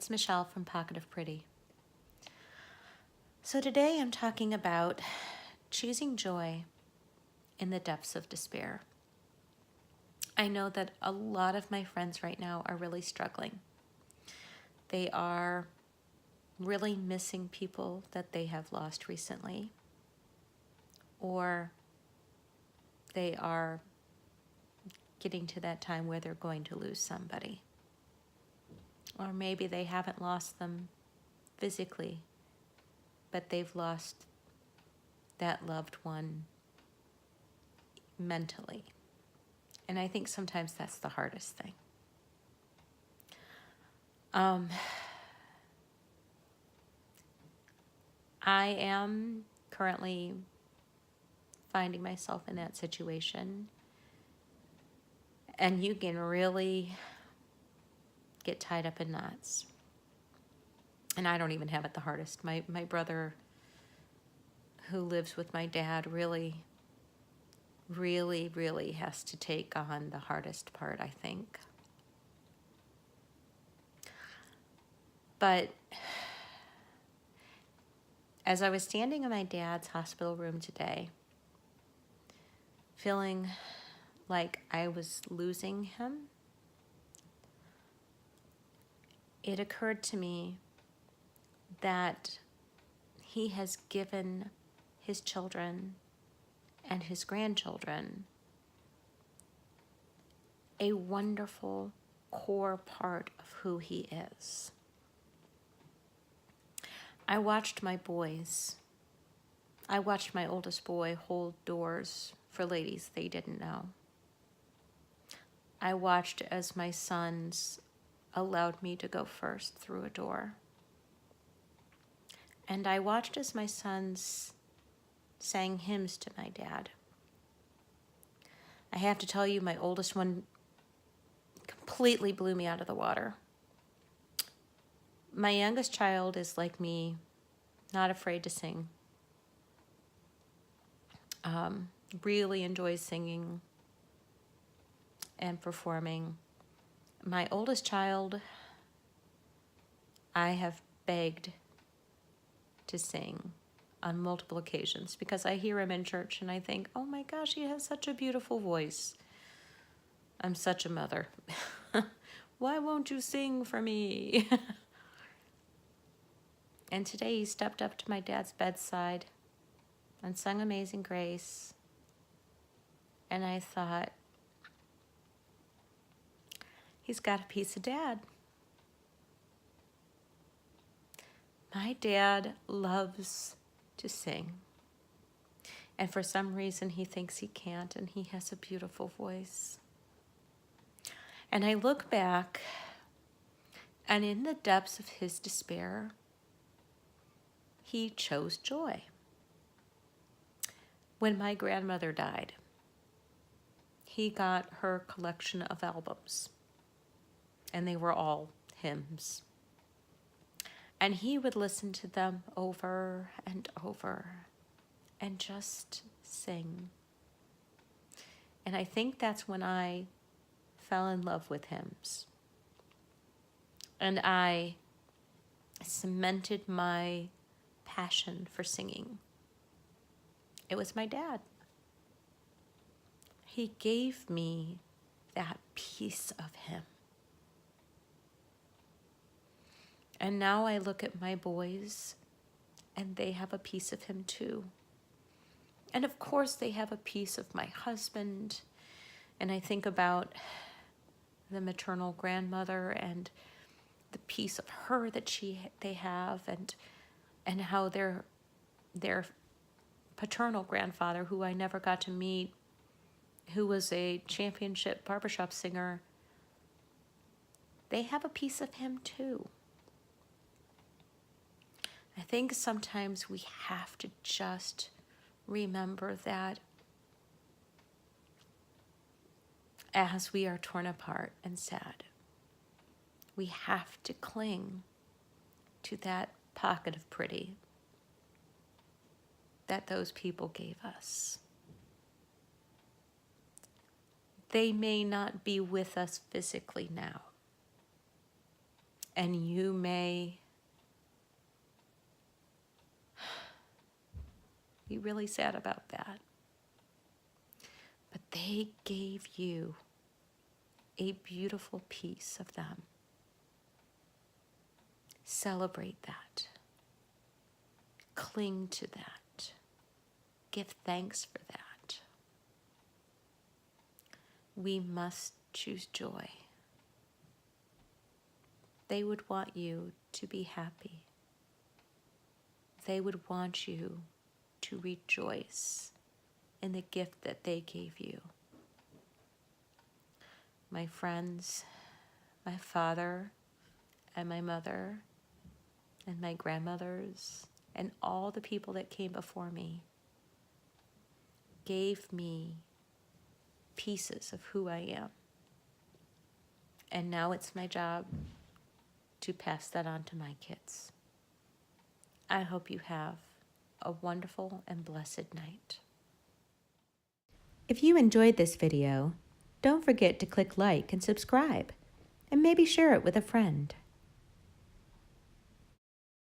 it's Michelle from Pocket of Pretty. So today I'm talking about choosing joy in the depths of despair. I know that a lot of my friends right now are really struggling. They are really missing people that they have lost recently, or they are getting to that time where they're going to lose somebody. Or maybe they haven't lost them physically, but they've lost that loved one mentally. And I think sometimes that's the hardest thing. I am currently finding myself in that situation, and you can really get tied up in knots. And I don't even have it the hardest. My brother, who lives with my dad, really has to take on the hardest part, I think. But as I was standing in my dad's hospital room today, feeling like I was losing him, it occurred to me that he has given his children and his grandchildren a wonderful core part of who he is. I watched my boys. I watched my oldest boy hold doors for ladies they didn't know. I watched as my sons allowed me to go first through a door. And I watched as my sons sang hymns to my dad. I have to tell you, my oldest one completely blew me out of the water. My youngest child is like me, not afraid to sing. Really enjoys singing and performing. My oldest child, I have begged to sing on multiple occasions because I hear him in church and I think, oh my gosh, he has such a beautiful voice. I'm such a mother. Why won't you sing for me? And today he stepped up to my dad's bedside and sung Amazing Grace. And I thought, he's got a piece of dad. My dad loves to sing. And for some reason he thinks he can't, and he has a beautiful voice. And I look back, and in the depths of his despair, he chose joy. When my grandmother died, he got her collection of albums, and they were all hymns. And he would listen to them over and over and just sing. And I think that's when I fell in love with hymns. And I cemented my passion for singing. It was my dad. He gave me that piece of him. And now I look at my boys, and they have a piece of him too. And of course they have a piece of my husband. And I think about the maternal grandmother and the piece of her that they have, and how their paternal grandfather, who I never got to meet, who was a championship barbershop singer, they have a piece of him too. I think sometimes we have to just remember that as we are torn apart and sad, we have to cling to that pocket of pretty that those people gave us. They may not be with us physically now, And you may be really sad about that. But they gave you a beautiful piece of them. Celebrate that. Cling to that. Give thanks for that. We must choose joy. They would want you to be happy. They would want you to rejoice in the gift that they gave you. My friends, my father and my mother and my grandmothers and all the people that came before me gave me pieces of who I am. And now it's my job to pass that on to my kids. I hope you have a wonderful and blessed night. If you enjoyed this video, don't forget to click like and subscribe, and maybe share it with a friend.